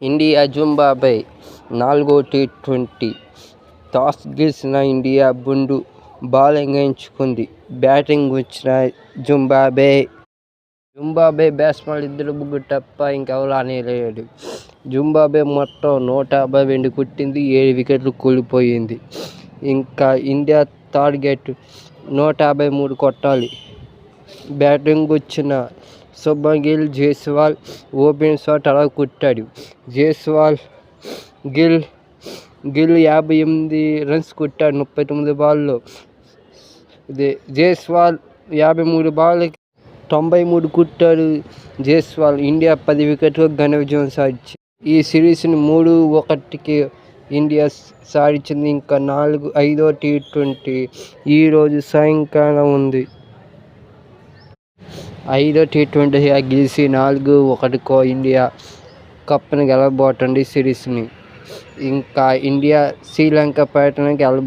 India Zimbabwe 4వ T20 toss గెలిచిన India ముందు బౌలింగ్ ఎంచుకుంది. బ్యాటింగ్ వచ్చిన జింబాబ్వే బ్యాట్స్మెన్లు ఇద్దరు ముగ్గురు తప్ప ఇంకెవరూ ఆడలేదు. జింబాబ్వే మొత్తం 152 కొట్టింది, 7 వికెట్లు కోల్పోయింది. ఇంకా ఇండియా టార్గెట్ 153 కొట్టాలి. బ్యాటింగ్ వచ్చిన శుభ్మన్ గిల్, జైస్వాల్ ఓపెనింగ్ షాట్ అలా కొట్టాడు. గిల్ 58 రన్స్ కొట్టాడు 39 బాల్లో. జైస్వాల్ 53 బాళ్ళకి 93 కొట్టాడు. జైస్వాల్ ఇండియా 10 వికెట్లకు ఘన విజయం సాధించింది. ఈ సిరీస్ని 3-1కి ఇండియా సాధించింది. ఇంకా 5వ టీ20 ఈరోజు సాయంకాలం ఉంది. 5వ టీ20 గెలిచి 4-1తో ఇండియా కప్ని గెలవబోతోంది సిరీస్ని. ఇంకా ఇండియా శ్రీలంక పర్యటనకి వెళ్ళబోతోంది.